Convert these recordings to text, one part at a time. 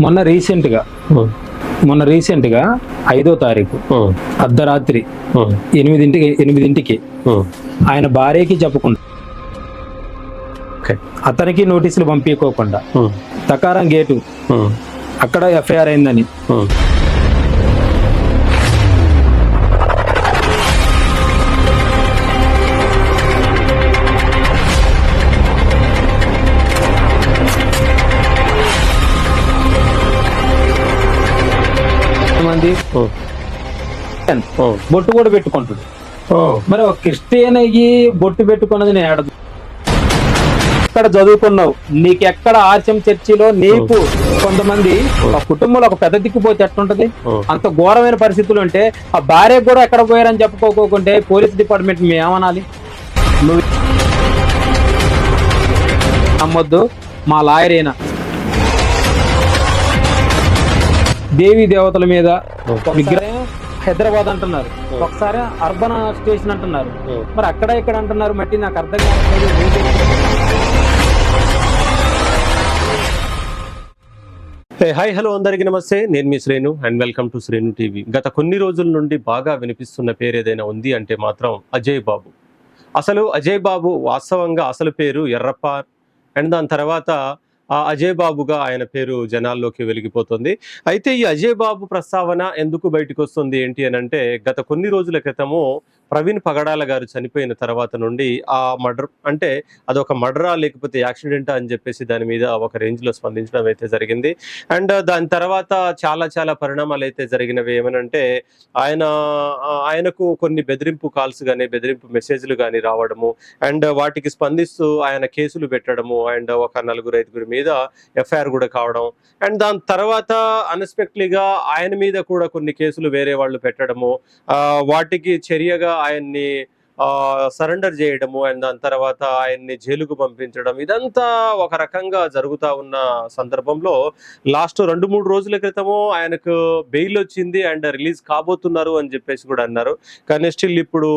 మొన్న రీసెంట్గా మొన్న రీసెంట్గా 5వ తారీఖు అర్ధరాత్రి 8ంటికి ఆయన భార్యకి చెప్పకుండా అతనికి నోటీసులు పంపించుకోకుండా తకారం గేటు అక్కడ ఎఫ్ఐఆర్ అయిందని మంది బొట్టు కూడా పెట్టుకుంటుంది. మరి ఒక క్రిస్టియన్ అయ్యి బొట్టు పెట్టుకున్నది నేను ఆడదు. ఎక్కడ చదువుకున్నావు, నీకెక్కడ ఆర్చం చర్చిలో నీకు కొంతమంది ఆ కుటుంబంలో ఒక పెద్ద దిక్కుపోతే ఎట్లుంటది? అంత ఘోరమైన పరిస్థితులు ఉంటే ఆ భార్య కూడా ఎక్కడ పోయారని చెప్పుకోకుంటే పోలీస్ డిపార్ట్మెంట్ ఏమనాలి? నువ్వు నమ్మొద్దు, మా లాయర్ అయినా దేవీ దేవతల మీద విగ్రహం హైదరాబాద్ అంటున్నారు, ఒకసారి అర్బన్ స్టేషన్ అంటున్నారు, మరి అక్కడ ఇక్కడ అంటున్నారు. మట్టి నాకు అర్థం కావట్లేదు. హాయ్ హలో అందరికీ నమస్తే. నేను మీ Srenu and welcome to Srenu TV. గత కొన్ని రోజుల నుండి బాగా వినిపిస్తున్న పేరు ఏదైనా ఉంది అంటే మాత్రం అజయ్ బాబు. అసలు అజయ్ బాబు వాస్తవంగా అసలు పేరు ఎర్రప్ప అండ్ దాని తర్వాత అజయ్ బాబుగా ఆయన పేరు జనాల్లోకి వెలిగిపోతుంది. అయితే ఈ అజయ్ బాబు ప్రస్తావన ఎందుకు బయటకు వస్తుంది ఏంటి అని అంటే, గత కొన్ని రోజుల క్రితము ప్రవీణ్ పగడాల గారు చనిపోయిన తర్వాత నుండి ఆ మర్డర్ అంటే అదొక మర్డరా లేకపోతే యాక్సిడెంటా అని చెప్పేసి దాని మీద ఒక రేంజ్లో స్పందించడం అయితే జరిగింది. అండ్ దాని తర్వాత చాలా పరిణామాలు అయితే జరిగినవి. ఏమనంటే ఆయనకు కొన్ని బెదిరింపు కాల్స్ కానీ బెదిరింపు మెసేజ్లు కానీ రావడము అండ్ వాటికి స్పందిస్తూ ఆయన కేసులు పెట్టడము అండ్ ఒక 4-5 మీద ఎఫ్ఐఆర్ కూడా కావడం అండ్ దాని తర్వాత అన్ఎక్స్పెక్టెడ్లీగా ఆయన మీద కూడా కొన్ని కేసులు వేరే వాళ్ళు పెట్టడము, వాటికి చర్యగా ఆయన్ని సరెండర్ చేయడము అండ్ దాని తర్వాత ఆయన్ని జైలుకు పంపించడం, ఇదంతా ఒక రకంగా జరుగుతూ ఉన్న సందర్భంలో లాస్ట్ 2-3 రోజుల క్రితము ఆయనకు బెయిల్ వచ్చింది అండ్ రిలీజ్ కాబోతున్నారు అని చెప్పేసి కూడా అన్నారు. కానీ స్టిల్ ఇప్పుడు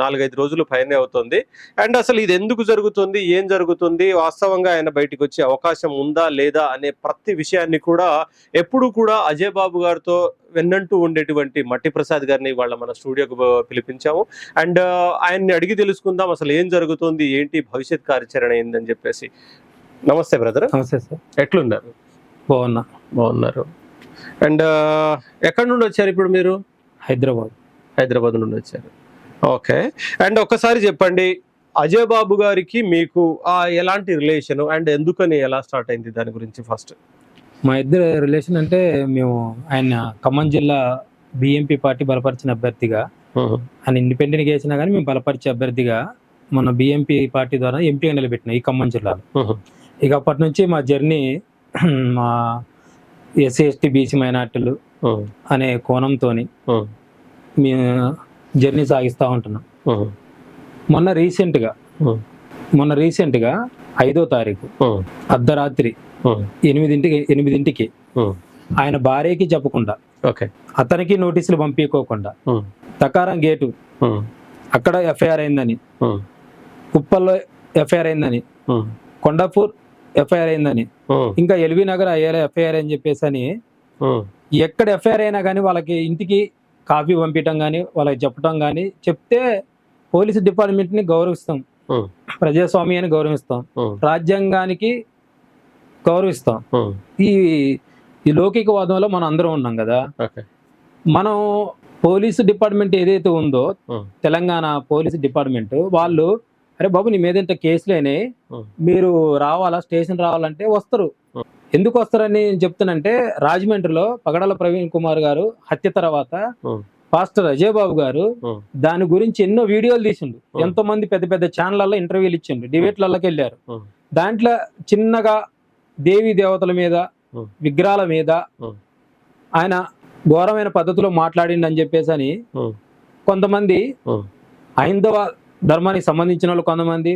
4-5 రోజులు పైనే అవుతుంది. అండ్ అసలు ఇది ఎందుకు జరుగుతుంది, ఏం జరుగుతుంది, వాస్తవంగా ఆయన బయటకు వచ్చే అవకాశం ఉందా లేదా అనే ప్రతి విషయాన్ని కూడా ఎప్పుడు కూడా అజయ్ బాబు గారితో వెన్నంటూ ఉండేటువంటి మట్టి ప్రసాద్ గారిని వాళ్ళ మన స్టూడియోకి పిలిపించాము అండ్ ఆయన్ని అడిగి తెలుసుకుందాం అసలు ఏం జరుగుతుంది, ఏంటి భవిష్యత్ కార్యాచరణ ఏందని చెప్పేసి. నమస్తే బ్రదర్. నమస్తే సార్. ఎట్లున్నారు? బాగున్నారు. అండ్ ఎక్కడి నుండి వచ్చారు ఇప్పుడు మీరు? హైదరాబాద్ నుండి వచ్చారు. ఓకే. అండ్ ఒక్కసారి చెప్పండి, అజయ్ బాబు గారికి మీకు ఎలాంటి రిలేషన్ అండ్ ఎందుకని ఎలా స్టార్ట్ అయింది దాని గురించి ఫస్ట్. మా ఇద్దరు రిలేషన్ అంటే, మేము ఆయన ఖమ్మం జిల్లా బిఎంపీ పార్టీ బలపరిచిన అభ్యర్థిగా, ఆయన ఇండిపెండెంట్గా వేసినా కానీ మేము బలపరిచే అభ్యర్థిగా మన బిఎంపీ పార్టీ ద్వారా ఎంపీగా నిలబెట్టిన ఈ ఖమ్మం జిల్లాలో. ఇక అప్పటి నుంచి మా జర్నీ మా ఎస్సీ ఎస్టీ బీసీ మైనార్టీలు అనే కోణంతో మేము జర్నీ సాగిస్తూ ఉంటున్నాం. మొన్న రీసెంట్గా 5వ తారీఖు అర్ధరాత్రి 8ంటికి ఆయన భార్యకి చెప్పకుండా అతనికి నోటీసులు పంపించుకోకుండా తకారం గేటు అక్కడ ఎఫ్ఐఆర్ అయిందని, కుప్పల్లో ఎఫ్ఐఆర్ అయిందని, కొండాపూర్ ఎఫ్ఐఆర్ అయిందని, ఇంకా ఎల్బీ నగర్ ఎఫ్ఐఆర్ అని చెప్పేసి అని ఎక్కడ ఎఫ్ఐఆర్ అయినా కానీ వాళ్ళకి ఇంటికి కాపీ పంపించడం కానీ వాళ్ళకి చెప్పడం కానీ చెప్తే పోలీసు డిపార్ట్మెంట్ని గౌరవిస్తాం, ప్రజాస్వామ్యాన్ని గౌరవిస్తాం, రాజ్యాంగానికి గౌరవిస్తాం. ఈ లౌకికవాదంలో మనం అందరం ఉన్నాం కదా. మనం పోలీసు డిపార్ట్మెంట్ ఏదైతే ఉందో తెలంగాణ పోలీసు డిపార్ట్మెంట్ వాళ్ళు, అరే బాబు నీ మీద ఇంత కేసులేనే, మీరు రావాలా, స్టేషన్ రావాలంటే వస్తారు. ఎందుకు వస్తారని చెప్తానంటే, రాజమండ్రిలో పగడాల ప్రవీణ్ కుమార్ గారు హత్య తర్వాత పాస్టర్ అజయ్ బాబు గారు దాని గురించి ఎన్నో వీడియోలు తీసిండు, ఎంతో మంది పెద్ద పెద్ద ఛానళ్ళలో ఇంటర్వ్యూలు ఇచ్చిండు, డిబేట్లలోకి వెళ్ళారు. దాంట్లో చిన్నగా దేవీ దేవతల మీద విగ్రహాల మీద ఆయన ఘోరమైన పద్ధతిలో మాట్లాడిండు అని చెప్పేసి అని కొంతమంది హైందవ ధర్మానికి సంబంధించిన వాళ్ళు, కొంతమంది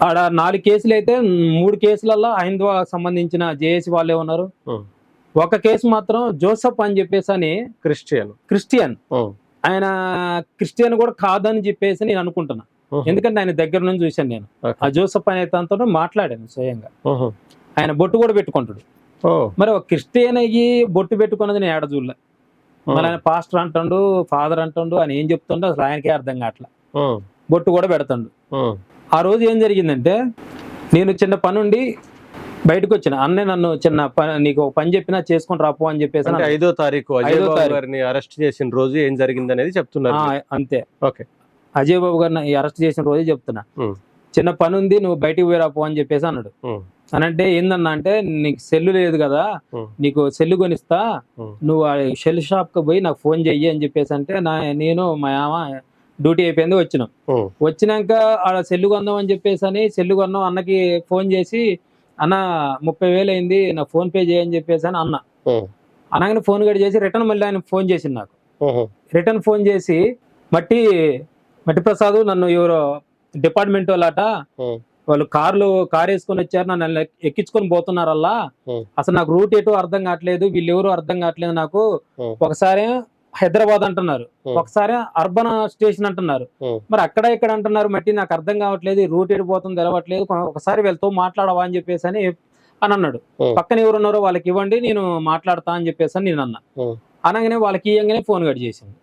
ఆడ 4 కేసులు అయితే 3 కేసులలో హైందవ సంబంధించిన జేఏసీ వాళ్ళే ఉన్నారు. ఒక కేసు మాత్రం జోసఫ్ అని చెప్పేసి అని క్రిస్టియన్, ఆయన క్రిస్టియన్ కూడా కాదని చెప్పేసి నేను అనుకుంటున్నా. ఎందుకంటే ఆయన దగ్గర నుంచి చూశాను నేను. ఆ జోసఫ్ అనే తనతో మాట్లాడాను స్వయంగా. ఆయన బొట్టు కూడా పెట్టుకుంటాడు. ఓ మరి ఒక క్రిస్టియన్ అయ్యి బొట్టు పెట్టుకున్నది నేను ఏడ చూడలే. మరి ఆయన పాస్టర్ అంటుండు, ఫాదర్ అంటుండు, ఆయన ఏం చెప్తుండో అసలు ఆయనకే అర్థం కావట్లే. బొట్టు కూడా పెడతాడు. ఆ రోజు ఏం జరిగిందంటే, నేను చిన్న పనుండి బయటకు వచ్చిన. అన్నే నన్ను చిన్న పని, నీకు ఒక పని చెప్పినా చేసుకుని రాపో అని చెప్పేసి అంటే అన్నాడు. 5వ తారీఖు అజయ్ 5వ బాబు తారీఖు. గారిని అరెస్ట్ చేసిన రోజు ఏం జరిగింది అనేది చెప్తున్నారు మీరు. అంతే. ఓకే. అజయ్ బాబు గారిని అరెస్ట్ చేసిన రోజే చెప్తున్నా. చిన్న పని ఉంది, నువ్వు బయటికి పోయి రాపో అని చెప్పేసి అన్నాడు. అనంటే ఏందన్నా అంటే, నీకు సెల్లు లేదు కదా, నీకు సెల్లు కొనిస్తా, నువ్వు ఆ సెల్ షాప్ కి పోయి నాకు ఫోన్ చెయ్యి అని చెప్పేసి అంటే, నేను మా ఆమె డ్యూటీ అయిపోయింది వచ్చినాం. వచ్చినాక ఆడ సెల్లు కొందాం అని చెప్పేసి అని సెల్లు కొన్నాం. అన్నకి ఫోన్ చేసి, అన్న 30,000 అయింది, నాకు ఫోన్ పే చేయని చెప్పేసి అని అన్న. అనగానే ఫోన్ కట్ చేసి రిటర్న్ మళ్ళీ ఆయన ఫోన్ చేసింది నాకు. రిటర్న్ ఫోన్ చేసి, మట్టి ప్రసాద్ నన్ను ఎవరో డిపార్ట్మెంట్ వాళ్ళట, వాళ్ళు కారు వేసుకొని వచ్చారు, నన్ను ఎక్కించుకొని పోతున్నారల్లా, అసలు నాకు రూట్ ఎటు అర్థం కావట్లేదు, వీళ్ళు ఎవరు అర్థం కావట్లేదు నాకు. ఒకసారి హైదరాబాద్ అంటున్నారు, ఒకసారి అర్బన్ స్టేషన్ అంటున్నారు, మరి అక్కడ ఇక్కడ అంటున్నారు, మట్టి నాకు అర్థం కావట్లేదు, రూట్ ఎటు పోతుంది తెలవట్లేదు, ఒకసారి వెళ్తూ మాట్లాడవా అని చెప్పేసి అని అన్నాడు. పక్కన ఎవరున్నారో వాళ్ళకి ఇవ్వండి, నేను మాట్లాడతా అని చెప్పేసి అని నేను అన్నా. అనగానే వాళ్ళకి ఇవ్వగానే ఫోన్ కట్ చేసింది.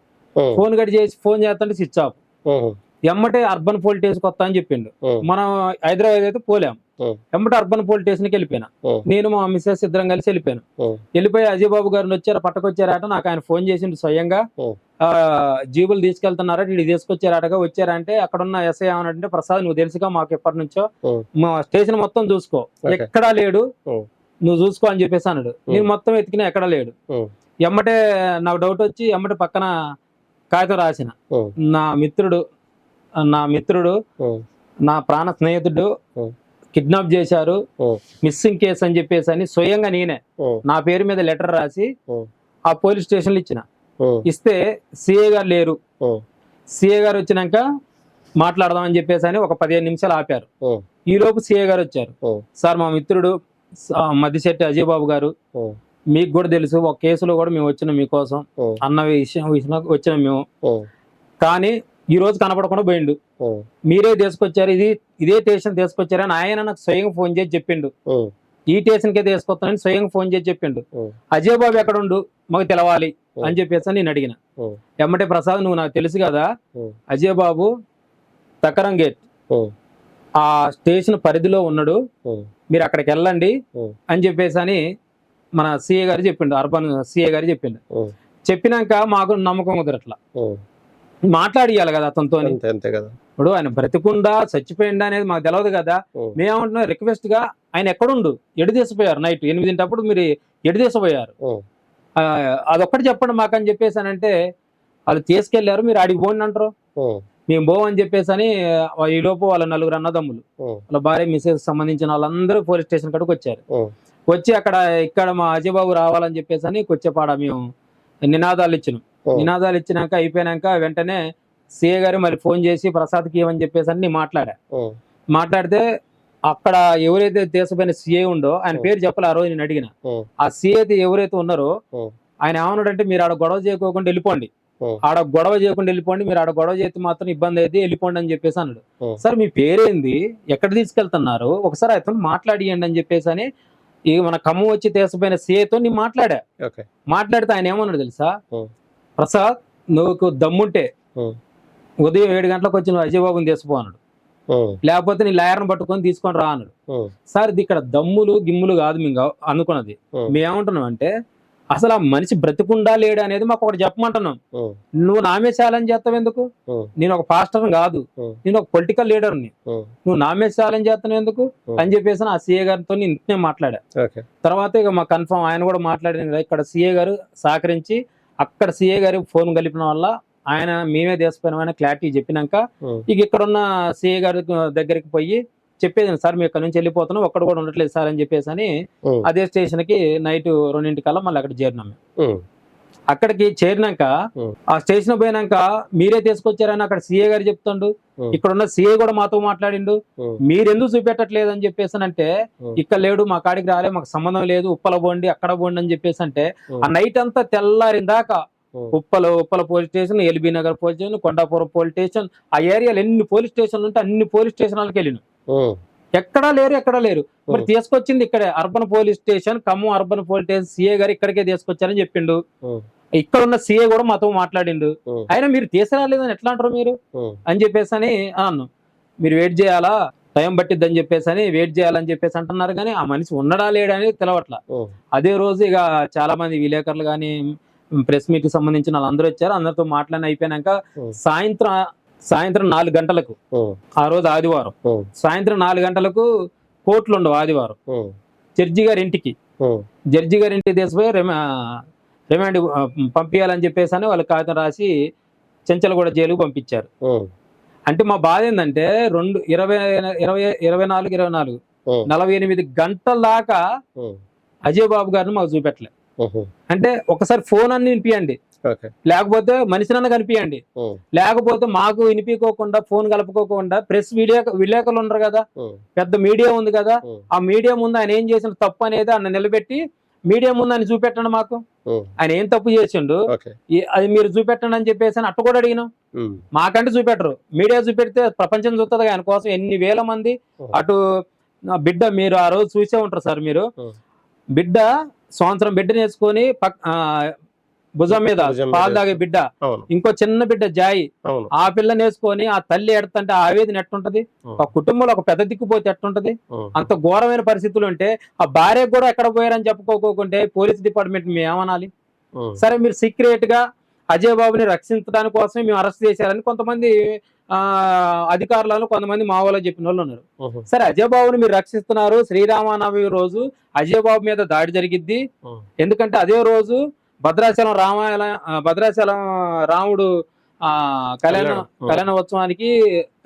ఫోన్ కట్ చేసి ఫోన్ చేస్తుంటే స్విచ్ ఆఫ్. ఎమ్మటే అర్బన్ పోలీస్ స్టేషన్ కొత్త అని చెప్పిండు. మనం హైదరాబాద్ అయితే పోలేం. ఎమ్మటే అర్బన్ పోలీస్ స్టేషన్కి వెళ్ళిపోయినా. నేను మా మిస్సెస్ ఇద్దరం కలిసి వెళ్ళిపోయాను. వెళ్ళిపోయి అజయ్ బాబు గారిని వచ్చారు, పట్టకొచ్చారట. నాకు ఆయన ఫోన్ చేసిండు స్వయంగా, జీబులు తీసుకెళ్తున్నారా, వీడు తీసుకొచ్చారటగా. వచ్చారంటే అక్కడ ఉన్న ఎస్ఐ ఏమన్నాడంటే, ప్రసాద్ నువ్వు తెలుసుగా మాకు ఎప్పటి నుంచో, మా స్టేషన్ మొత్తం చూసుకో, ఎక్కడా లేడు, నువ్వు చూసుకో అని చెప్పేసి అన్నాడు. నేను మొత్తం ఎతికినా ఎక్కడా లేడు. ఎమ్మటే నాకు డౌట్ వచ్చి ఎమ్మటే పక్కన కాగితం రాసిన, నా మిత్రుడు నా ప్రాణ స్నేహితుడు కిడ్నాప్ చేశారు, మిస్సింగ్ కేసు అని చెప్పేసి అని స్వయంగా నేనే నా పేరు మీద లెటర్ రాసి ఆ పోలీస్ స్టేషన్లో ఇచ్చిన. ఇస్తే సిఏ గారు లేరు. సిఏ గారు వచ్చినాక మాట్లాడదామని చెప్పేసి అని ఒక 15 నిమిషాలు ఆపారు. ఈ లోపు సిఏ గారు వచ్చారు. సార్, మా మిత్రుడు మద్దిశెట్టి అజయ్ బాబు గారు, మీకు కూడా తెలుసు, ఒక కేసులో కూడా మేము వచ్చినాం మీకోసం అన్న విషయం వచ్చినాం మేము, కానీ ఈ రోజు కనపడకుండా పోయిండు, మీరే తీసుకొచ్చారు, ఇదే స్టేషన్ తీసుకొచ్చారని ఆయన నాకు స్వయంగా ఫోన్ చేసి చెప్పిండు. ఈ స్టేషన్కే తీసుకొస్తానని స్వయంగా ఫోన్ చేసి చెప్పిండు. అజయ్ బాబు ఎక్కడ ఉండు మాకు తెలవాలి అని చెప్పేసి నేను అడిగిన. ఎమ్మటే ప్రసాద్ నువ్వు నాకు తెలుసు కదా, అజయ్ బాబు తకరం గేట్ ఆ స్టేషన్ పరిధిలో ఉన్నాడు, మీరు అక్కడికి వెళ్ళండి అని చెప్పేసి అని మన సిఏ గారు చెప్పిండు, అర్బన్ సిఏ గారు చెప్పిండు. చెప్పినాక మాకు నమ్మకం కుదరట్లా, మాట్లాడియాలి కదా అతనితో. ఇప్పుడు ఆయన బ్రతికుండా చచ్చిపోయిందా అనేది మాకు తెలియదు కదా. మేమేమంటున్నాం, రిక్వెస్ట్ గా ఆయన ఎక్కడుండు, ఎడు తీసిపోయారు, నైట్ 8 మీరు ఎడు తీసిపోయారు, అదొక్కటి చెప్పండి మాకు అని చెప్పేసి అని అంటే, వాళ్ళు తీసుకెళ్లారు, మీరు ఆడికి పోండి అంటారు, మేము పోవని చెప్పేసి అని. ఈ లోపు వాళ్ళ 4 అన్నదమ్ములు, వాళ్ళ భార్య మిసెస్ సంబంధించిన వాళ్ళందరూ పోలీస్ స్టేషన్ కాడికి వచ్చారు. వచ్చి ఇక్కడ మా అజయ్ బాబు రావాలని చెప్పేసి అని కొచ్చేపాడ మేము నినాదాలు ఇచ్చినాం. నినాదాలు ఇచ్చినాక అయిపోయినాక వెంటనే సిఏ గారు మళ్ళీ ఫోన్ చేసి ప్రసాద్కి ఇవ్వని చెప్పేసి అని మాట్లాడితే, అక్కడ ఎవరైతే దేశపోయిన సిఏ ఉండో ఆయన పేరు చెప్పాలి. ఆ రోజు నేను అడిగిన, ఆ సిఏ ఎవరైతే ఉన్నారో ఆయన ఏమన్నాడంటే, మీరు ఆడ గొడవ చేయకోకుండా వెళ్ళిపోండి, మీరు ఆడ గొడవ చేస్తే మాత్రం ఇబ్బంది అయితే వెళ్ళిపోండి అని చెప్పేసి అన్నాడు. సార్ మీ పేరేంది, ఎక్కడ తీసుకెళ్తున్నారు, ఒకసారి అతను మాట్లాడియండి అని చెప్పేసి అని మన ఖమ్మం వచ్చి దేశపోయిన సిఏతో నేను మాట్లాడితే ఆయన ఏమన్నాడు తెలుసా, ప్రసాద్ నువ్వు దమ్ముంటే ఉదయం 7 గంటలకు వచ్చి నువ్వు అజయ్ బాబుని తీసిపో అన్నాడు, లేకపోతే నీ లాయర్ని పట్టుకొని తీసుకొని రా అన్నాడు. సార్ ఇది ఇక్కడ దమ్ములు గిమ్ములు కాదు మేము అనుకున్నది. మేమేమంటున్నాం అంటే, అసలు ఆ మనిషి బ్రతికుండా లేడు అనేది మాకు ఒకటి చెప్పమంటున్నాం. నువ్వు నామే ఛాలెంజ్ చేస్తావు ఎందుకు, నేను ఒక పాస్టర్ కాదు, నేను ఒక పొలిటికల్ లీడర్ని, నువ్వు నామే ఛాలెంజ్ చేస్తావు ఎందుకు అని చెప్పేసి ఆ సిఏ గారితో ఇంతనే మాట్లాడా. తర్వాత ఇక మా కన్ఫర్మ్ ఆయన కూడా మాట్లాడిన, ఇక్కడ సిఏ గారు సహకరించి అక్కడ సిఏ గారి ఫోన్ కలిపిన వల్ల ఆయన మేమే దేశపోయిన క్లారిటీ చెప్పినాక ఇక ఇక్కడున్న సిఏ గారి దగ్గరికి పోయి చెప్పేది, సార్ మేము ఇక్కడ నుంచి వెళ్ళిపోతున్నాం, ఒక్కడ కూడా ఉండట్లేదు సార్ అని చెప్పేసి అని అదే స్టేషన్ కి నైట్ 2 మళ్ళీ అక్కడ చేరినాం. అక్కడికి చేరినాక ఆ స్టేషన్ పోయినాక మీరే తీసుకొచ్చారని అక్కడ సిఏ గారు చెప్తాడు, ఇక్కడ ఉన్న సిఏ కూడా మాతో మాట్లాడిండు, మీరెందుకు చూపెట్టట్లేదు అని చెప్పేసి అంటే, ఇక్కడ లేడు, మా కాడికి రాలే, మాకు సంబంధం లేదు, ఉప్పల పోండి అక్కడ పోండి అని చెప్పేసి అంటే, ఆ నైట్ అంతా తెల్లారిందాక ఉప్పల police station, LB Nagar police station, Kondapuram police station, ఆ ఏరియాలో ఎన్ని పోలీస్ స్టేషన్లు ఉంటే అన్ని పోలీస్ స్టేషన్లకు వెళ్ళిన. ఎక్కడా లేరు. మరి తీసుకొచ్చింది ఇక్కడే urban police station, Khammam urban police station CA గారు ఇక్కడికే తీసుకొచ్చారని చెప్పిండు. ఇక్కడ ఉన్న సిఏ కూడా మాతో మాట్లాడిండు. అయినా మీరు తీసుకురాలేదని ఎట్లా అంటారు మీరు అని చెప్పేసి అని అన్నాను. మీరు వెయిట్ చేయాలా, టైం పట్టిద్ది అని చెప్పేసి అని వెయిట్ చేయాలని చెప్పేసి అంటున్నారు. కానీ ఆ మనిషి ఉండడా లేడని తెలవట్లా. అదే రోజు ఇక చాలా మంది విలేకరులు కానీ ప్రెస్ మీట్ కి సంబంధించిన వాళ్ళందరూ వచ్చారు. అందరితో మాట్లాడి అయిపోయినాక సాయంత్రం 4 గంటలకు, ఆ రోజు ఆదివారం సాయంత్రం 4 గంటలకు కోర్టులు ఉండవు ఆదివారం. జడ్జి గారి ఇంటికి తీసుకుపోయి రిమాండ్ పంపించాలని చెప్పేసి అని వాళ్ళు కాగితం రాసి చెంచలగూడ జైలుకు పంపించారు. అంటే మా బాధ ఏంటంటే 48 గంటల దాకా అజయ్ బాబు గారిని మాకు చూపెట్టలే. అంటే ఒకసారి ఫోన్ అన్ని వినిపియండి, లేకపోతే మనిషినన్నా కనిపియండి, లేకపోతే మాకు వినిపించుకోకుండా ఫోన్ కలుపుకోకుండా ప్రెస్ విలేకరులు ఉన్నారు కదా, పెద్ద మీడియా ఉంది కదా, ఆ మీడియా ముందు ఆయన ఏం చేసిన తప్పు అనేది ఆయన నిలబెట్టి మీడియా ముందు ఆయన చూపెట్టండి, మాకు ఆయన ఏం తప్పు చేసిండు అది మీరు చూపెట్టండి అని చెప్పేసి అట్ట కూడా అడిగినాం. మాకంటే చూపెట్టరు, మీడియా చూపెడితే ప్రపంచం చూస్తుంది. ఆయన కోసం ఎన్ని వేల మంది అటు బిడ్డ, మీరు ఆ రోజు చూసే ఉంటారు సార్, మీరు బిడ్డ సంవత్సరం బిడ్డ నేర్చుకొని భుజం మీద పాలు తాగే బిడ్డ, ఇంకో చిన్న బిడ్డ జాయి, ఆ పిల్ల నేర్చుకొని ఆ తల్లి ఎడుతుంటే ఆవేదన ఎట్టుంటది, ఆ కుటుంబంలో ఒక పెద్ద దిక్కుపోతే ఎట్టుంటది. అంత ఘోరమైన పరిస్థితులు ఉంటే ఆ భార్య కూడా ఎక్కడ పోయారని చెప్పుకోకుంటే పోలీస్ డిపార్ట్మెంట్ మేము ఏమనాలి? సరే మీరు సీక్రెట్ గా అజయ్ బాబుని రక్షించడానికి కోసం మేము అరెస్ట్ చేశారని కొంతమంది అధికారులను కొంతమంది మా వాళ్ళు చెప్పిన వాళ్ళు ఉన్నారు. సరే అజయ్ బాబుని మీరు రక్షిస్తున్నారు, శ్రీరామనవమి రోజు అజయ్ బాబు మీద దాడి జరిగిద్ది. ఎందుకంటే అదే రోజు భద్రాచలం రాముడు కళ్యాణోత్సవానికి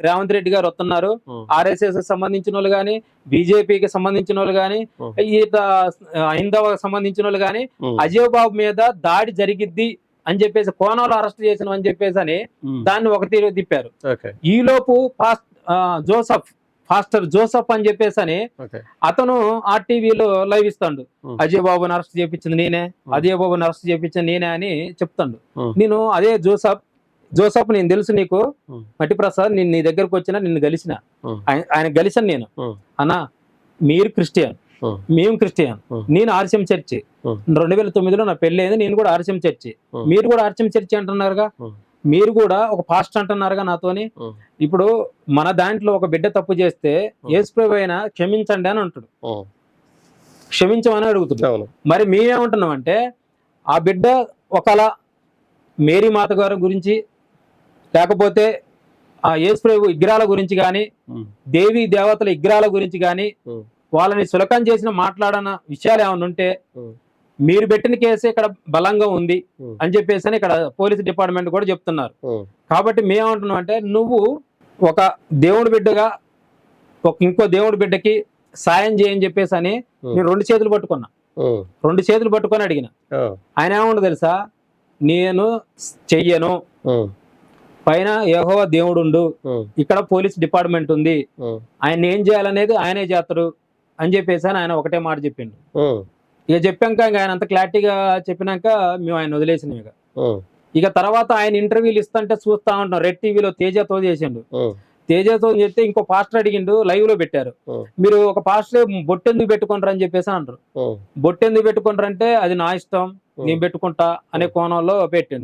రేవంత్ రెడ్డి గారు వస్తున్నారు. RSS సంబంధించిన వాళ్ళు గాని, బీజేపీకి సంబంధించిన వాళ్ళు గాని, హైందవ సంబంధించిన వాళ్ళు గాని అజయ్ బాబు మీద దాడి జరిగిద్ది అని చెప్పేసి కోణంలో అరెస్ట్ చేసిన అని చెప్పేసి అని దాన్ని ఒక తీరు తిప్పారు. ఈలోపు ఫాస్టర్ జోసఫ్ అని చెప్పేసి అని అతను RTVలో లైవ్ ఇస్తాడు. అజయ్ బాబుని అరెస్ట్ చేయించింది నేనే, అజయ్ బాబుని అరెస్ట్ చేయించింది నేనే అని చెప్తాడు. నేను అదే జోసఫ్ నేను తెలుసు నీకు మట్టి ప్రసాద్, నేను నీ దగ్గరకు వచ్చినా నిన్ను కలిసిన, ఆయన కలిసాను నేను. అన్నా మీరు క్రిస్టియన్, మేము క్రిస్టియన్, నేను RCM చర్చి, 2009లో నా పెళ్లి అయింది, నేను కూడా RCM చర్చి, మీరు కూడా RCM చర్చి అంటున్నారుగా, మీరు కూడా ఒక పాస్టర్ అంటున్నారుగా నాతోని. ఇప్పుడు మన దాంట్లో ఒక బిడ్డ తప్పు చేస్తే యేసుప్రభు అయినా క్షమించండి అని అంటాడు, క్షమించమని అడుగుతున్నాడు. మరి మేమేమంటున్నాం అంటే ఆ బిడ్డ ఒకలా మేరీ మాత గారి గురించి, లేకపోతే ఆ యేసుప్రభు విగ్రహాల గురించి కానీ, దేవీ దేవతల విగ్రహాల గురించి కానీ, వాళ్ళని సులకం చేసిన మాట్లాడన విషయాలు ఏమైనా ఉంటే మీరు పెట్టిన కేసు ఇక్కడ బలంగా ఉంది అని చెప్పేసి అని ఇక్కడ పోలీస్ డిపార్ట్మెంట్ కూడా చెప్తున్నారు. కాబట్టి మేమేమంటున్నాం అంటే నువ్వు ఒక దేవుడి బిడ్డగా ఇంకో దేవుడి బిడ్డకి సాయం చేయని చెప్పేసి అని నేను 2 చేతులు పట్టుకొని అడిగిన. ఆయన ఏమన్నా తెలుసా, నేను చెయ్యను, పైన యెహోవా దేవుడుండు, ఇక్కడ పోలీస్ డిపార్ట్మెంట్ ఉంది, ఆయన ఏం చేయాలనేది ఆయనే చేస్తాడు అని చెప్పేసి అని ఆయన ఒకటే మాట చెప్పిండు. ఇక చెప్పాక ఆయన అంత క్లారిటీగా చెప్పినాక మేము ఆయన వదిలేసినాం. ఇక తర్వాత ఆయన ఇంటర్వ్యూలు ఇస్తుంటే చూస్తా ఉంటాం. రెడ్ టీవీలో తేజతో చేసిండు. తేజతో చేస్తే ఇంకో పాస్టర్ అడిగిండు, లైవ్ లో పెట్టారు. మీరు ఒక పాస్టర్ బొట్టెందుకు పెట్టుకుంటారు అని చెప్పేసి అంటారు. బొట్టెందుకు పెట్టుకుంటారు అంటే అది నా ఇష్టం, నేను పెట్టుకుంటా అనే కోణంలో పెట్టిండు.